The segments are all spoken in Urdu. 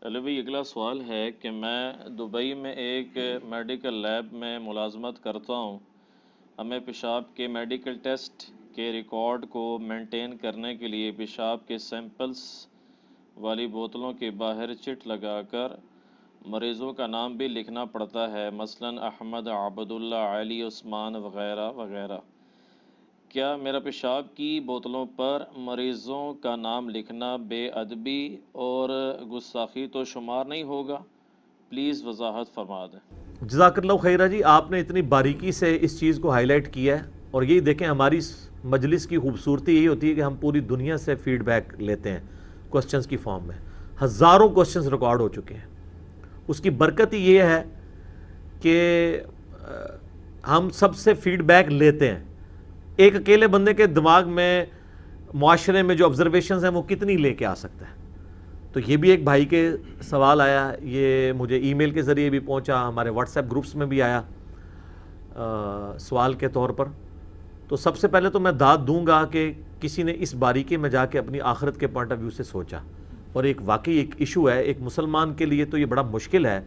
علی بھائی اگلا سوال ہے کہ میں دبئی میں ایک میڈیکل لیب میں ملازمت کرتا ہوں. ہمیں پیشاب کے میڈیکل ٹیسٹ کے ریکارڈ کو مینٹین کرنے کے لیے پیشاب کے سیمپلز والی بوتلوں کے باہر چٹ لگا کر مریضوں کا نام بھی لکھنا پڑتا ہے، مثلاً احمد، عبداللہ، علی، عثمان وغیرہ وغیرہ. کیا میرا پیشاب کی بوتلوں پر مریضوں کا نام لکھنا بے ادبی اور گستاخی تو شمار نہیں ہوگا؟ پلیز وضاحت فرما دیں. جزاک اللہ خیرہ جی، آپ نے اتنی باریکی سے اس چیز کو ہائی لائٹ کیا ہے، اور یہی دیکھیں ہماری مجلس کی خوبصورتی یہی ہوتی ہے کہ ہم پوری دنیا سے فیڈ بیک لیتے ہیں کوسچنز کی فارم میں. ہزاروں کوسچنز ریکارڈ ہو چکے ہیں. اس کی برکت ہی یہ ہے کہ ہم سب سے فیڈ بیک لیتے ہیں. ایک اکیلے بندے کے دماغ میں معاشرے میں جو آبزرویشنز ہیں وہ کتنی لے کے آ سکتا ہے. تو یہ بھی ایک بھائی کے سوال آیا، یہ مجھے ای میل کے ذریعے بھی پہنچا، ہمارے واٹس ایپ گروپس میں بھی آیا سوال کے طور پر. تو سب سے پہلے تو میں داد دوں گا کہ کسی نے اس باریکی میں جا کے اپنی آخرت کے پوائنٹ آف ویو سے سوچا. اور ایک واقعی ایک ایشو ہے، ایک مسلمان کے لیے تو یہ بڑا مشکل ہے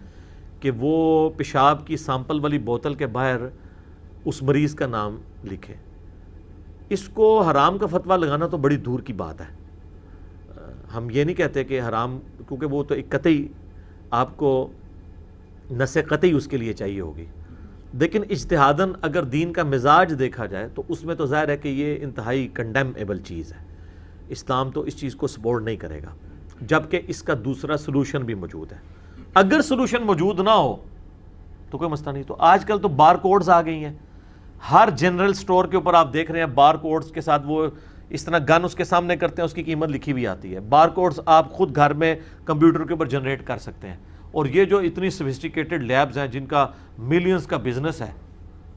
کہ وہ پیشاب کی سامپل والی بوتل کے باہر اس مریض کا نام لکھے. اس کو حرام کا فتویٰ لگانا تو بڑی دور کی بات ہے. ہم یہ نہیں کہتے کہ حرام، کیونکہ وہ تو ایک قطعی آپ کو نص قطعی اس کے لیے چاہیے ہوگی. لیکن اجتہاداً اگر دین کا مزاج دیکھا جائے تو اس میں تو ظاہر ہے کہ یہ انتہائی کنڈیمیبل چیز ہے. اسلام تو اس چیز کو سپورٹ نہیں کرے گا، جبکہ اس کا دوسرا سلوشن بھی موجود ہے. اگر سلوشن موجود نہ ہو تو کوئی مسئلہ نہیں. تو آج کل تو بار کوڈز آ گئی ہیں، ہر جنرل سٹور کے اوپر آپ دیکھ رہے ہیں بار کوڈز کے ساتھ وہ اس طرح گن اس کے سامنے کرتے ہیں، اس کی قیمت لکھی ہوئی آتی ہے. بار کوڈز آپ خود گھر میں کمپیوٹر کے اوپر جنریٹ کر سکتے ہیں. اور یہ جو اتنی سوفسٹیکیٹڈ لیبز ہیں جن کا ملینز کا بزنس ہے،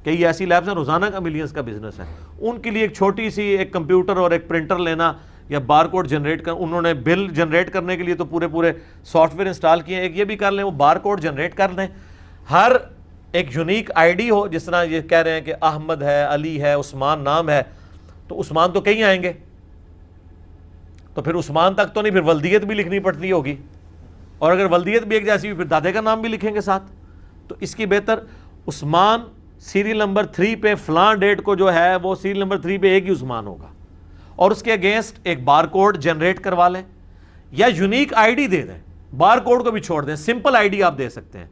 کئی ایسی لیبز ہیں روزانہ کا ملینز کا بزنس ہے، ان کے لیے ایک چھوٹی سی ایک کمپیوٹر اور ایک پرنٹر لینا یا بار کوڈ جنریٹ کر، انہوں نے بل جنریٹ کرنے کے لیے تو پورے سافٹ ویئر انسٹال کیے ہیں. ایک یہ بھی کر لیں، وہ بار کوڈ جنریٹ کر لیں، ہر ایک یونیک آئی ڈی ہو. جس طرح یہ کہہ رہے ہیں کہ احمد ہے، علی ہے، عثمان نام ہے، تو عثمان تو کہیں آئیں گے، تو پھر عثمان تک تو نہیں، پھر ولدیت بھی لکھنی پڑتی ہوگی، اور اگر ولدیت بھی ایک جیسی ہوئی پھر دادے کا نام بھی لکھیں گے ساتھ. تو اس کی بہتر عثمان سیریل نمبر 3 پہ فلاں ڈیٹ کو جو ہے وہ سیریل نمبر 3 پہ ایک ہی عثمان ہوگا، اور اس کے اگینسٹ ایک بار کوڈ جنریٹ کروا لیں یا یونیک آئی ڈی دے دیں. بار کوڈ کو بھی چھوڑ دیں، سمپل آئی ڈی آپ دے سکتے ہیں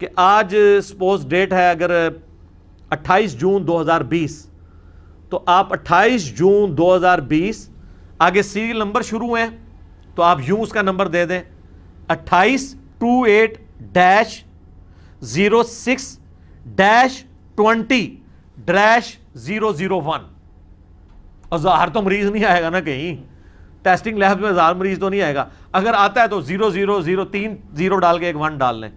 کہ آج سپوز ڈیٹ ہے اگر 28 جون 2020، تو آپ 28 جون 2020 آگے سیریل نمبر شروع ہیں تو آپ یوں اس کا نمبر دے دیں 28-28-06-20-001. اور ہر تو مریض نہیں آئے گا نا، کہیں ٹیسٹنگ لیب میں 1000 مریض تو نہیں آئے گا. اگر آتا ہے تو 0003 0 ڈال کے ایک 1 ڈال لیں.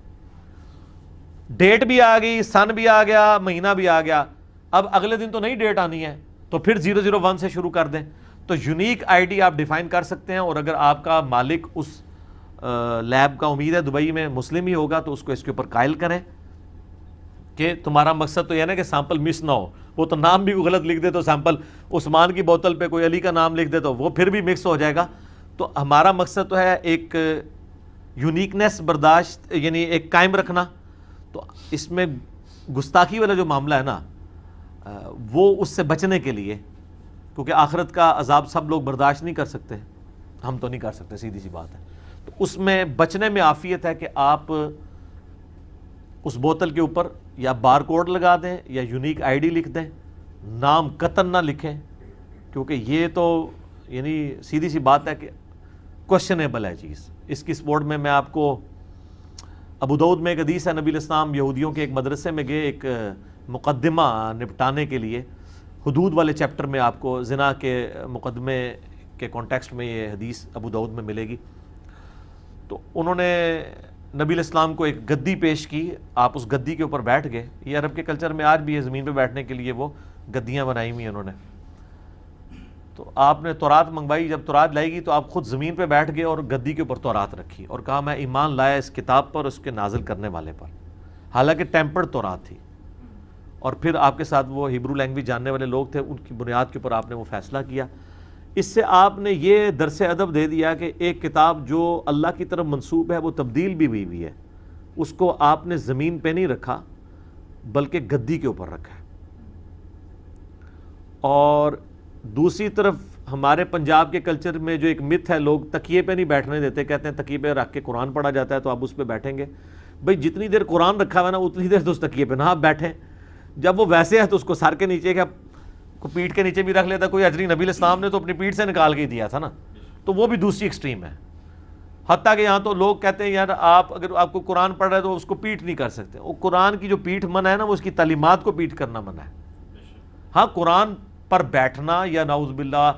ڈیٹ بھی آ گئی، سن بھی آ گیا، مہینہ بھی آ گیا. اب اگلے دن تو نئی ڈیٹ آنی ہے تو پھر 001 سے شروع کر دیں. تو یونیک آئی ڈی آپ ڈیفائن کر سکتے ہیں. اور اگر آپ کا مالک اس لیب کا امید ہے دبئی میں مسلم ہی ہوگا تو اس کو اس کے اوپر قائل کریں کہ تمہارا مقصد تو یہ نا کہ سیمپل مس نہ ہو. وہ تو نام بھی غلط لکھ دے تو سیمپل عثمان کی بوتل پہ کوئی علی کا نام لکھ دے تو وہ پھر بھی مکس ہو جائے گا. تو ہمارا مقصد تو ہے ایک یونیکنیس برداشت، یعنی ایک قائم رکھنا. تو اس میں گستاخی والا جو معاملہ ہے نا، وہ اس سے بچنے کے لیے، کیونکہ آخرت کا عذاب سب لوگ برداشت نہیں کر سکتے، ہم تو نہیں کر سکتے، سیدھی سی بات ہے. تو اس میں بچنے میں عافیت ہے کہ آپ اس بوتل کے اوپر یا بار کوڈ لگا دیں یا یونیک آئی ڈی لکھ دیں، نام قطعاً نہ لکھیں، کیونکہ یہ تو یعنی سیدھی سی بات ہے کہ کوشچنیبل ہے چیز. اس کی سپورٹ میں آپ کو ابو داؤد میں ایک حدیث ہے، نبی الاسلام یہودیوں کے ایک مدرسے میں گئے ایک مقدمہ نپٹانے کے لیے. حدود والے چیپٹر میں آپ کو زنا کے مقدمے کے کانٹیکسٹ میں یہ حدیث ابو داؤد میں ملے گی. تو انہوں نے نبی الاسلام کو ایک گدی پیش کی، آپ اس گدی کے اوپر بیٹھ گئے. یہ عرب کے کلچر میں آج بھی ہے، زمین پہ بیٹھنے کے لیے وہ گدیاں بنائی ہوئی ہیں انہوں نے. تو آپ نے تورات منگوائی، جب تورات لائے گی تو آپ خود زمین پہ بیٹھ گئے اور گدی کے اوپر تورات رکھی اور کہا میں ایمان لایا اس کتاب پر، اس کے نازل کرنے والے پر. حالانکہ ٹیمپرڈ تورات تھی. اور پھر آپ کے ساتھ وہ ہیبرو لینگویج جاننے والے لوگ تھے، ان کی بنیاد کے اوپر آپ نے وہ فیصلہ کیا. اس سے آپ نے یہ درس ادب دے دیا کہ ایک کتاب جو اللہ کی طرف منسوب ہے وہ تبدیل بھی ہوئی ہے، اس کو آپ نے زمین پہ نہیں رکھا بلکہ گدی کے اوپر رکھا ہے۔ اور دوسری طرف ہمارے پنجاب کے کلچر میں جو ایک مت ہے، لوگ تکیے پہ نہیں بیٹھنے دیتے، کہتے ہیں تکیے پہ رکھ کے قرآن پڑھا جاتا ہے تو آپ اس پہ بیٹھیں گے۔ بھئی جتنی دیر قرآن رکھا ہوا ہے نا اتنی دیر تو اس تکیے پہ نہ آپ بیٹھیں، جب وہ ویسے ہے تو اس کو سر کے نیچے کا کو پیٹ کے نیچے بھی رکھ لیتا کوئی اجری، نبی علیہ السلام نے تو اپنی پیٹ سے نکال کے ہی دیا تھا نا، تو وہ بھی دوسری ایکسٹریم ہے۔ حتیٰ کہ یہاں تو لوگ کہتے ہیں یار آپ اگر آپ کو قرآن پڑھ رہا ہے تو اس کو پیٹ نہیں کر سکتے، وہ قرآن کی جو پیٹ منع ہے نا وہ اس کی تعلیمات کو پیٹ کرنا منع ہے۔ ہاں قرآن پر بیٹھنا یا نعوذ باللہ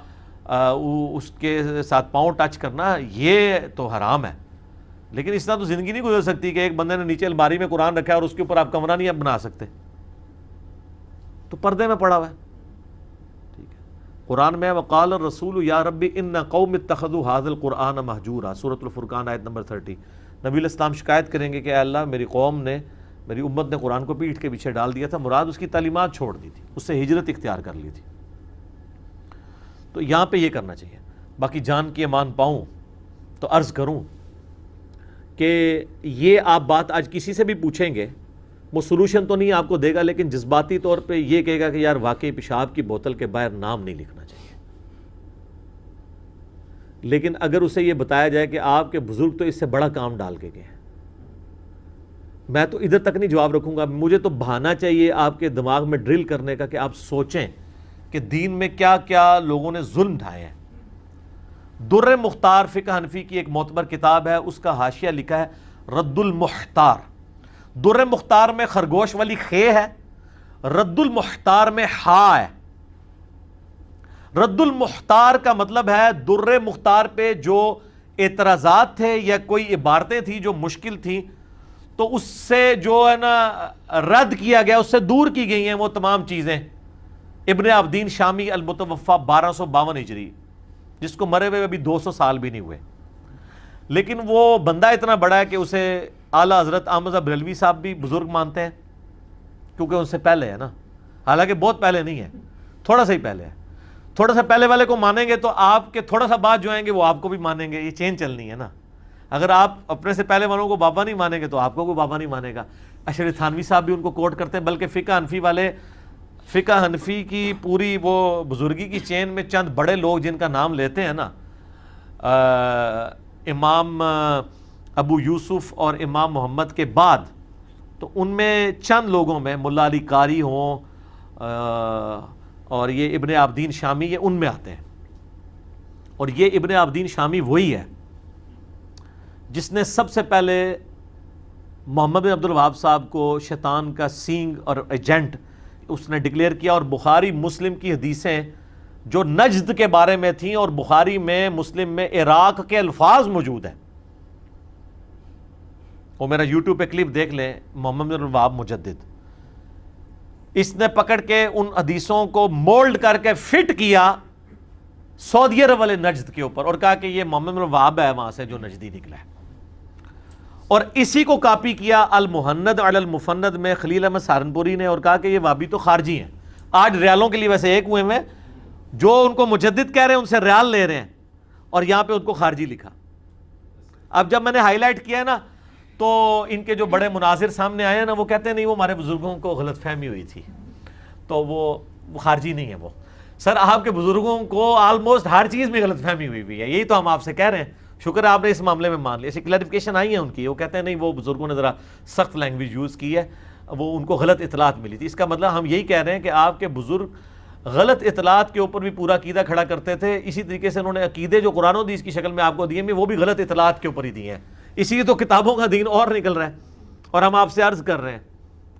اس کے ساتھ پاؤں ٹچ کرنا یہ تو حرام ہے، لیکن اس طرح تو زندگی نہیں گزر سکتی کہ ایک بندے نے نیچے الماری میں قرآن رکھا ہے اور اس کے اوپر آپ کمرہ نہیں بنا سکتے، تو پردے میں پڑا ہوا ہے۔ قرآن میں وقال الرسول یا رب ان قوم اتخذوا هذا القرآن مہجورا، سورۃ الفرقان آیت نمبر 30۔ نبی علیہ السلام شکایت کریں گے کہ اے اللہ میری قوم نے، میری امت نے قرآن کو پیٹھ کے پیچھے ڈال دیا تھا، مراد اس کی تعلیمات چھوڑ دی تھی، اس سے ہجرت اختیار کر لی تھی۔ تو یہاں پہ یہ کرنا چاہیے۔ باقی جان کی امان پاؤں تو عرض کروں کہ یہ آپ بات آج کسی سے بھی پوچھیں گے وہ سلوشن تو نہیں آپ کو دے گا، لیکن جذباتی طور پہ یہ کہے گا کہ یار واقعی پیشاب کی بوتل کے باہر نام نہیں لکھنا چاہیے۔ لیکن اگر اسے یہ بتایا جائے کہ آپ کے بزرگ تو اس سے بڑا کام ڈال کے گئے ہیں، میں تو ادھر تک نہیں جواب رکھوں گا، مجھے تو بہانا چاہیے آپ کے دماغ میں ڈرل کرنے کا کہ آپ سوچیں کہ دین میں کیا کیا لوگوں نے ظلم ڈھائے ہیں۔ در مختار فقہ حنفی کی ایک معتبر کتاب ہے، اس کا حاشیہ لکھا ہے رد المحتار۔ در مختار میں خرگوش والی خے ہے، رد المحتار میں ہا ہے۔ رد المحتار کا مطلب ہے در مختار پہ جو اعتراضات تھے یا کوئی عبارتیں تھیں جو مشکل تھیں تو اس سے جو ہے نا رد کیا گیا، اس سے دور کی گئی ہیں وہ تمام چیزیں۔ ابن عابدین شامی المتوفا 1252 ہجری، جس کو مرے ہوئے ابھی 200 سال بھی نہیں ہوئے، لیکن وہ بندہ اتنا بڑا ہے کہ اسے اعلیٰ حضرت احمد بریلوی صاحب بھی بزرگ مانتے ہیں، کیونکہ ان سے پہلے ہے نا، حالانکہ بہت پہلے نہیں ہے، تھوڑا سا ہی پہلے ہے۔ تھوڑا سا پہلے والے کو مانیں گے تو آپ کے تھوڑا سا بعد جو آئیں گے وہ آپ کو بھی مانیں گے، یہ چین چلنی ہے نا۔ اگر آپ اپنے سے پہلے والوں کو بابا نہیں مانیں گے تو آپ کو کوئی بابا نہیں مانے گا۔ اشرف تھانوی صاحب بھی ان کو کوٹ کرتے ہیں، بلکہ فقہ حنفی والے، فقہ حنفی کی پوری وہ بزرگی کی چین میں چند بڑے لوگ جن کا نام لیتے ہیں نا، امام ابو یوسف اور امام محمد کے بعد، تو ان میں چند لوگوں میں ملا علی قاری ہوں اور یہ ابن عابدین شامی، یہ ان میں آتے ہیں۔ اور یہ ابن عابدین شامی وہی ہے جس نے سب سے پہلے محمد بن عبد الوہاب صاحب کو شیطان کا سینگ اور ایجنٹ اس نے ڈکلیئر کیا، اور بخاری مسلم کی حدیثیں جو نجد کے بارے میں تھیں، اور بخاری میں مسلم میں عراق کے الفاظ موجود ہیں، وہ میرا یوٹیوب پہ کلپ دیکھ لیں، محمد بن الوہاب مجدد، اس نے پکڑ کے ان حدیثوں کو مولڈ کر کے فٹ کیا سعودی عرب والے نجد کے اوپر، اور کہا کہ یہ محمد بن الوہاب ہے وہاں سے جو نجدی نکلا ہے، اور اسی کو کاپی کیا المحند علی المفند میں خلیل احمد سہارنپوری نے، اور کہا کہ یہ وہابی تو خارجی ہیں۔ آج ریالوں کے لیے ویسے ایک ہوئے ہیں، جو ان کو مجدد کہہ رہے ہیں ان سے ریال لے رہے ہیں، اور یہاں پہ ان کو خارجی لکھا۔ اب جب میں نے ہائی لائٹ کیا ہے نا تو ان کے جو بڑے مناظر سامنے آئے ہیں نا، وہ کہتے ہیں نہیں وہ ہمارے بزرگوں کو غلط فہمی ہوئی تھی، تو وہ خارجی نہیں ہے وہ۔ سر آپ کے بزرگوں کو آلموسٹ ہر چیز میں غلط فہمی ہوئی ہے، یہی تو ہم آپ سے کہہ رہے ہیں۔ شکر ہے آپ نے اس معاملے میں مان لیا، ایسی کلیریفیکیشن آئی ہے ان کی، وہ کہتے ہیں نہیں وہ بزرگوں نے ذرا سخت لینگویج یوز کی ہے، وہ ان کو غلط اطلاعات ملی تھی۔ اس کا مطلب ہم یہی کہہ رہے ہیں کہ آپ کے بزرگ غلط اطلاعات کے اوپر بھی پورا عقیدہ کھڑا کرتے تھے، اسی طریقے سے انہوں نے عقیدے جو قرآن و حدیث کی شکل میں آپ کو دیے ہیں وہ بھی غلط اطلاعات کے اوپر ہی دیے ہیں، اسی لیے تو کتابوں کا دین اور نکل رہا ہے۔ اور ہم آپ سے عرض کر رہے ہیں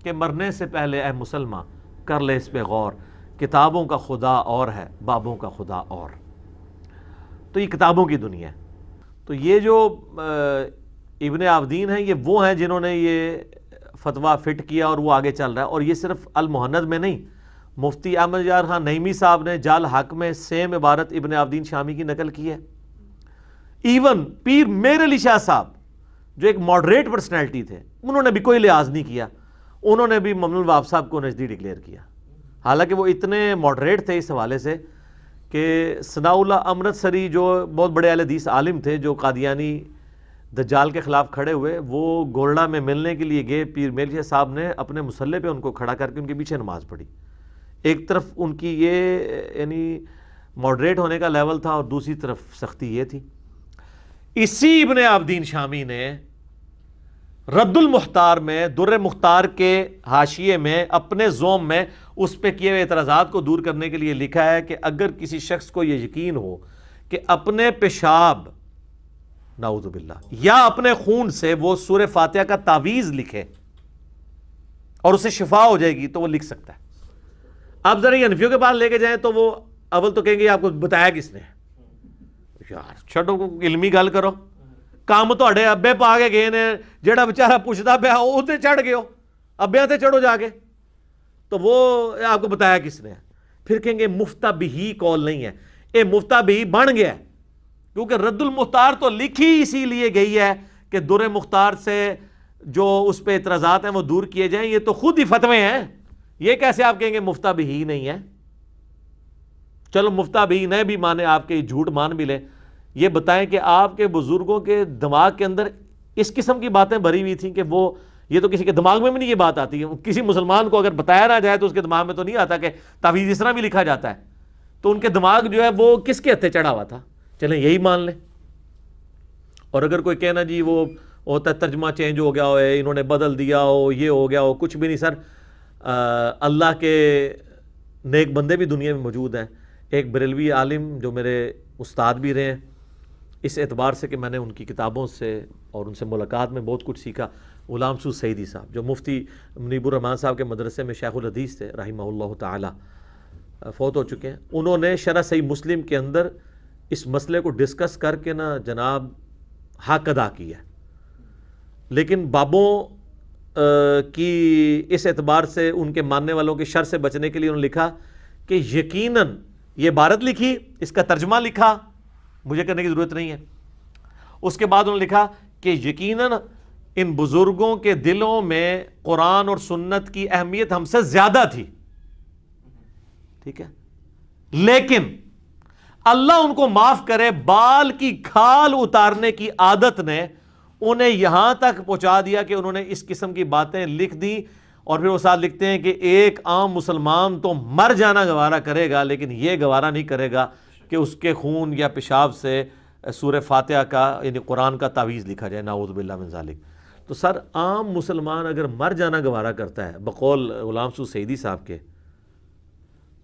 کہ مرنے سے پہلے اے مسلمان کر لے اس پہ غور، کتابوں کا خدا اور ہے، بابوں کا خدا اور۔ تو یہ کتابوں کی دنیا ہے۔ تو یہ جو ابن عابدین ہیں یہ وہ ہیں جنہوں نے یہ فتویٰ فٹ کیا اور وہ آگے چل رہا ہے، اور یہ صرف المحند میں نہیں، مفتی احمد یار خان نعیمی صاحب نے جال حق میں سیم عبارت ابن عابدین شامی کی نقل کی ہے۔ ایون پیر میر علی شاہ صاحب جو ایک ماڈریٹ پرسنالٹی تھے، انہوں نے بھی کوئی لحاظ نہیں کیا، انہوں نے بھی محمد الوہاب صاحب کو نجدی ڈکلیئر کیا، حالانکہ وہ اتنے ماڈریٹ تھے اس حوالے سے کہ ثناء اللہ امرتسری جو بہت بڑے اہل حدیث عالم تھے، جو قادیانی دجال کے خلاف کھڑے ہوئے، وہ گولڈا میں ملنے کے لیے گئے، پیر میلچے صاحب نے اپنے مصلے پہ ان کو کھڑا کر کے ان کے پیچھے نماز پڑھی. ایک طرف ان کی یہ یعنی ماڈریٹ ہونے کا لیول تھا اور دوسری طرف سختی یہ تھی. اسی ابن عابدین شامی نے رد المختار میں، در مختار کے حاشیے میں، اپنے زوم میں اس پہ کیے ہوئے اعتراضات کو دور کرنے کے لیے لکھا ہے کہ اگر کسی شخص کو یہ یقین ہو کہ اپنے پیشاب نعوذ باللہ یا اپنے خون سے وہ سورہ فاتحہ کا تعویذ لکھے اور اسے شفا ہو جائے گی تو وہ لکھ سکتا ہے. اب ذرا یہ حنفیوں کے پاس لے کے جائیں تو وہ اول تو کہیں گے آپ کو بتایا کس نے؟ یار چھڈو، علمی گل کرو. کام تہاڈے ابے پا کے گئے نے، جہاں بیچارہ پوچھتا پیا وہ تے چڑھ گئے ہو، ابیاں تے چڑھو جا کے، تو وہ آپ کو بتایا کس نے؟ پھر کہیں گے مفتہ بہی قول نہیں ہے. یہ مفتہ بہی بن گیا ہے کیونکہ رد المختار تو لکھی اسی لیے گئی ہے کہ در مختار سے جو اس پہ اعتراضات ہیں وہ دور کیے جائیں. یہ تو خود ہی فتوے ہیں، یہ کیسے آپ کہیں گے مفتہ بہی نہیں ہے؟ چلو مفتہ بہی نہ بھی مانے، آپ کے جھوٹ مان بھی لیں، یہ بتائیں کہ آپ کے بزرگوں کے دماغ کے اندر اس قسم کی باتیں بھری ہوئی تھیں کہ وہ، یہ تو کسی کے دماغ میں بھی نہیں یہ بات آتی ہے. کسی مسلمان کو اگر بتایا نہ جائے تو اس کے دماغ میں تو نہیں آتا کہ تعویذ اس طرح بھی لکھا جاتا ہے. تو ان کے دماغ جو ہے وہ کس کے ہتھے چڑھا ہوا تھا؟ چلیں یہی مان لیں. اور اگر کوئی کہنا جی وہ ہوتا ہے ترجمہ چینج ہو گیا ہو، انہوں نے بدل دیا ہو، یہ ہو گیا ہو، کچھ بھی نہیں سر. اللہ کے نیک بندے بھی دنیا میں موجود ہیں. ایک بریلوی عالم جو میرے استاد بھی رہے ہیں، اس اعتبار سے کہ میں نے ان کی کتابوں سے اور ان سے ملاقات میں بہت کچھ سیکھا، غلام سعود سعیدی صاحب جو مفتی منیب الرحمان صاحب کے مدرسے میں شیخ الحدیث تھے رحمہ اللہ تعالی، فوت ہو چکے ہیں. انہوں نے شرح صحیح مسلم کے اندر اس مسئلے کو ڈسکس کر کے نا جناب حق ادا کیا. لیکن بابوں کی اس اعتبار سے ان کے ماننے والوں کے شر سے بچنے کے لیے انہوں نے لکھا کہ یقیناً یہ عبارت لکھی، اس کا ترجمہ لکھا، مجھے کرنے کی ضرورت نہیں ہے. اس کے بعد انہوں نے لکھا کہ یقیناً ان بزرگوں کے دلوں میں قرآن اور سنت کی اہمیت ہم سے زیادہ تھی، ٹھیک ہے، لیکن اللہ ان کو معاف کرے، بال کی کھال اتارنے کی عادت نے انہیں یہاں تک پہنچا دیا کہ انہوں نے اس قسم کی باتیں لکھ دی. اور پھر وہ ساتھ لکھتے ہیں کہ ایک عام مسلمان تو مر جانا گوارا کرے گا لیکن یہ گوارا نہیں کرے گا کہ اس کے خون یا پیشاب سے سورہ فاتحہ کا یعنی قرآن کا تعویذ لکھا جائے، نعوذ باللہ من ذالک. تو سر عام مسلمان اگر مر جانا گوارا کرتا ہے بقول غلام سعود سعیدی صاحب کے،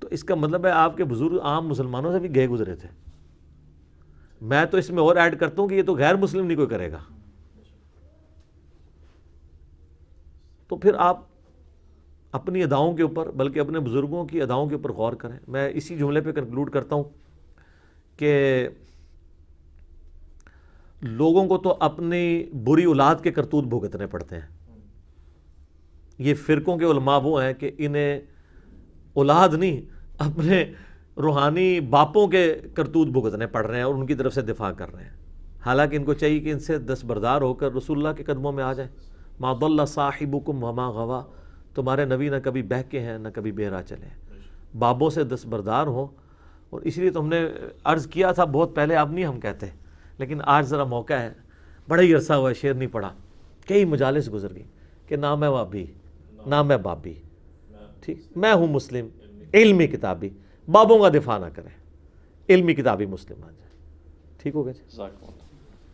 تو اس کا مطلب ہے آپ کے بزرگ عام مسلمانوں سے بھی گئے گزرے تھے. میں تو اس میں اور ایڈ کرتا ہوں کہ یہ تو غیر مسلم نہیں کوئی کرے گا. تو پھر آپ اپنی اداؤں کے اوپر بلکہ اپنے بزرگوں کی اداؤں کے اوپر غور کریں. میں اسی جملے پہ کنکلوڈ کرتا ہوں کہ لوگوں کو تو اپنی بری اولاد کے کرتوت بھگتنے پڑتے ہیں. یہ فرقوں کے علماء وہ ہیں کہ انہیں اولاد نہیں اپنے روحانی باپوں کے کرتوت بھگتنے پڑ رہے ہیں اور ان کی طرف سے دفاع کر رہے ہیں، حالانکہ ان کو چاہیے کہ ان سے دستبردار ہو کر رسول اللہ کے قدموں میں آ جائیں. ما ضل صاحبکم وما غوا، تمہارے نبی نہ کبھی بہکے ہیں نہ کبھی بے راہ چلے ہیں. بابوں سے دستبردار ہوں. اور اس لیے تم نے عرض کیا تھا بہت پہلے، اب نہیں ہم کہتے، لیکن آج ذرا موقع ہے، بڑا ہی عرصہ ہوا شعر نہیں پڑھا، کئی مجالس گزر گئی کہ نہ میں وابی نہ میں بابی، ٹھیک، میں ہوں مسلم علمی کتابی. بابوں کا دفاع نہ کریں، علمی کتابی مسلم آ جائے. ٹھیک ہو گیا جی.